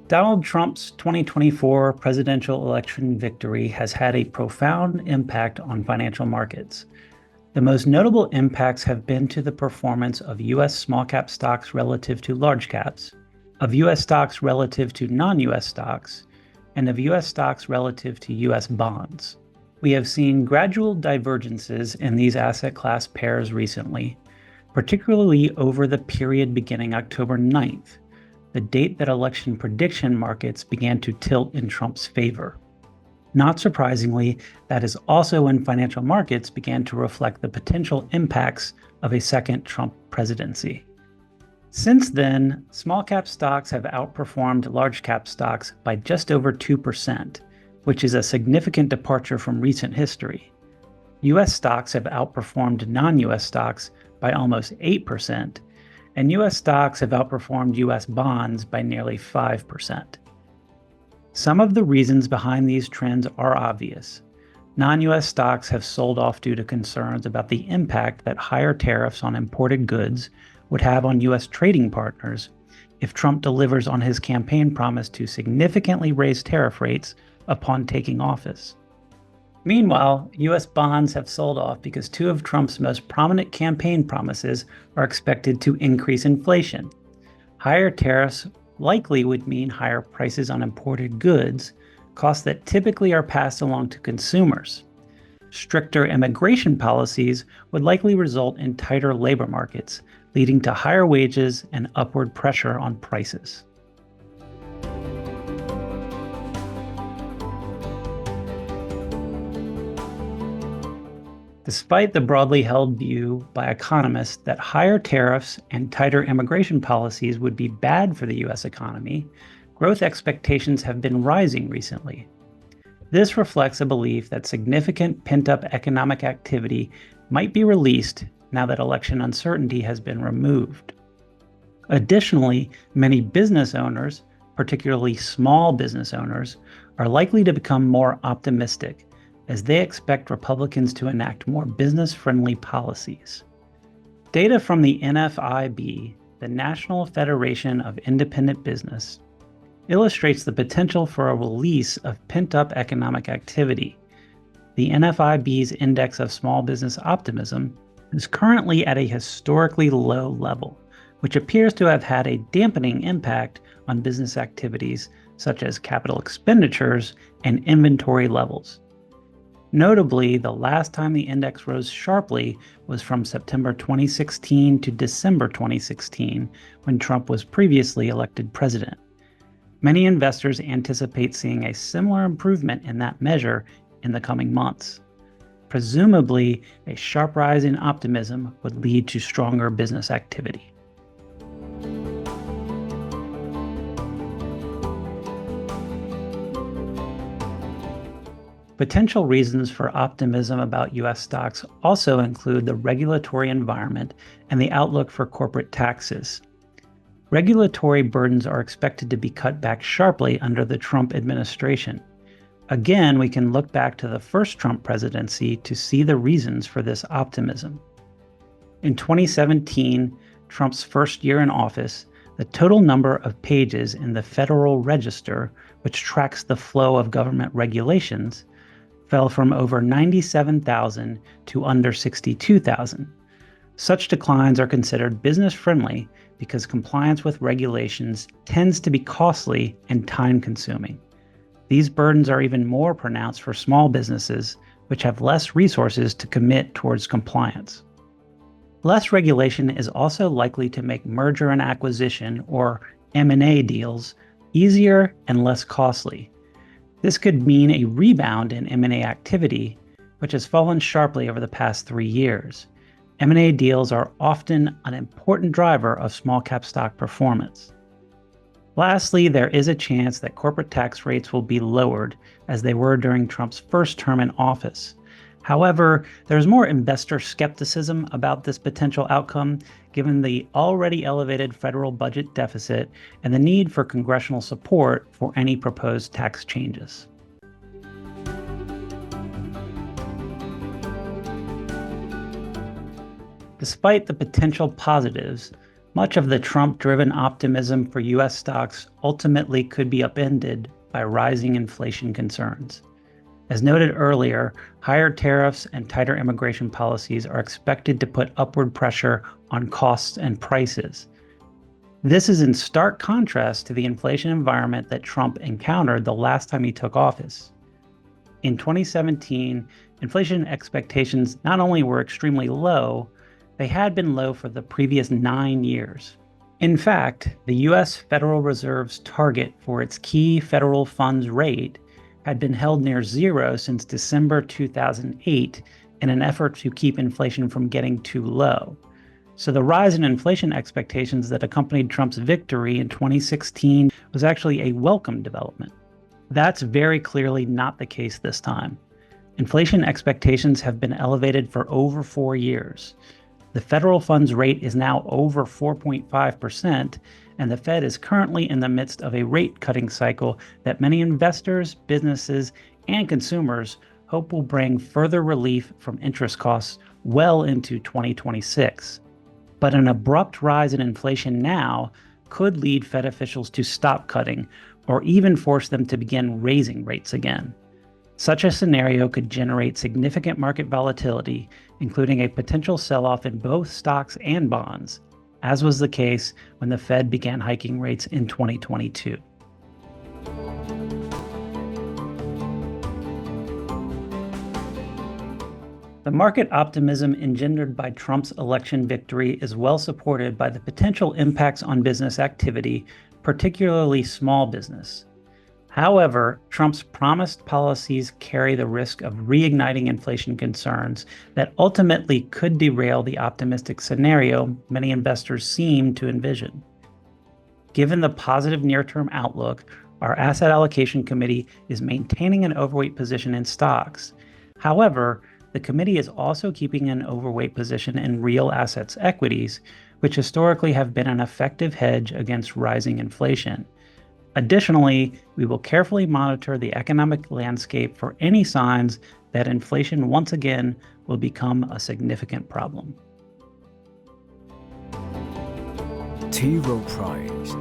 Donald Trump's 2024 presidential election victory has had a profound impact on financial markets. The most notable impacts have been to the performance of U.S. small cap stocks relative to large caps, of U.S. stocks relative to non-U.S. stocks, and of U.S. stocks relative to U.S. bonds. We have seen gradual divergences in these asset class pairs recently, particularly over the period beginning October 9th, the date that election prediction markets began to tilt in Trump's favor. Not surprisingly, that is also when financial markets began to reflect the potential impacts of a second Trump presidency. Since then, small cap stocks have outperformed large cap stocks by just over 2%, which is a significant departure from recent history. U.S. stocks have outperformed non-U.S. stocks by almost 8%, and U.S. stocks have outperformed U.S. bonds by nearly 5%. Some of the reasons behind these trends are obvious. Non-U.S. stocks have sold off due to concerns about the impact that higher tariffs on imported goods would have on U.S. trading partners if Trump delivers on his campaign promise to significantly raise tariff rates upon taking office. Meanwhile, U.S. bonds have sold off because two of Trump's most prominent campaign promises are expected to increase inflation. Higher tariffs likely would mean higher prices on imported goods, costs that typically are passed along to consumers. Stricter immigration policies would likely result in tighter labor markets, leading to higher wages and upward pressure on prices. Despite the broadly held view by economists that higher tariffs and tighter immigration policies would be bad for the U.S. economy, growth expectations have been rising recently. This reflects a belief that significant pent-up economic activity might be released now that election uncertainty has been removed. Additionally, many business owners, particularly small business owners, are likely to become more optimistic as they expect Republicans to enact more business-friendly policies. Data from the NFIB, the National Federation of Independent Business, illustrates the potential for a release of pent-up economic activity. The NFIB's Index of Small Business Optimism is currently at a historically low level, which appears to have had a dampening impact on business activities such as capital expenditures and inventory levels. Notably, the last time the index rose sharply was from September 2016 to December 2016, when Trump was previously elected president. Many investors anticipate seeing a similar improvement in that measure in the coming months. Presumably, a sharp rise in optimism would lead to stronger business activity. Potential reasons for optimism about U.S. stocks also include the regulatory environment and the outlook for corporate taxes. Regulatory burdens are expected to be cut back sharply under the Trump administration. Again, we can look back to the first Trump presidency to see the reasons for this optimism. In 2017, Trump's first year in office, the total number of pages in the Federal Register, which tracks the flow of government regulations, fell from over 97,000 to under 62,000. Such declines are considered business-friendly because compliance with regulations tends to be costly and time-consuming. These burdens are even more pronounced for small businesses, which have less resources to commit towards compliance. Less regulation is also likely to make merger and acquisition, or M&A deals, easier and less costly. This could mean a rebound in M&A activity, which has fallen sharply over the past 3 years. M&A deals are often an important driver of small cap stock performance. Lastly, there is a chance that corporate tax rates will be lowered, as they were during Trump's first term in office. However, there's more investor skepticism about this potential outcome, given the already elevated federal budget deficit and the need for congressional support for any proposed tax changes. Despite the potential positives, Much of the Trump-driven optimism for U.S. stocks ultimately could be upended by rising inflation concerns. As noted earlier, higher tariffs and tighter immigration policies are expected to put upward pressure on costs and prices. This is in stark contrast to the inflation environment that Trump encountered the last time he took office. In 2017, inflation expectations not only were extremely low, they had been low for the previous 9 years. In fact, the U.S. Federal Reserve's target for its key federal funds rate had been held near zero since December 2008 in an effort to keep inflation from getting too low. So the rise in inflation expectations that accompanied Trump's victory in 2016 was actually a welcome development. That's very clearly not the case this time. Inflation expectations have been elevated for over 4 years. The federal funds rate is now over 4.5%, and the Fed is currently in the midst of a rate-cutting cycle that many investors, businesses, and consumers hope will bring further relief from interest costs well into 2026. But an abrupt rise in inflation now could lead Fed officials to stop cutting or even force them to begin raising rates again. Such a scenario could generate significant market volatility, including a potential sell-off in both stocks and bonds, as was the case when the Fed began hiking rates in 2022. The market optimism engendered by Trump's election victory is well supported by the potential impacts on business activity, particularly small business. However, Trump's promised policies carry the risk of reigniting inflation concerns that ultimately could derail the optimistic scenario many investors seem to envision. Given the positive near-term outlook, our asset allocation committee is maintaining an overweight position in stocks. However, the committee is also keeping an overweight position in real assets equities, which historically have been an effective hedge against rising inflation. Additionally, we will carefully monitor the economic landscape for any signs that inflation once again will become a significant problem. T. Rowe Price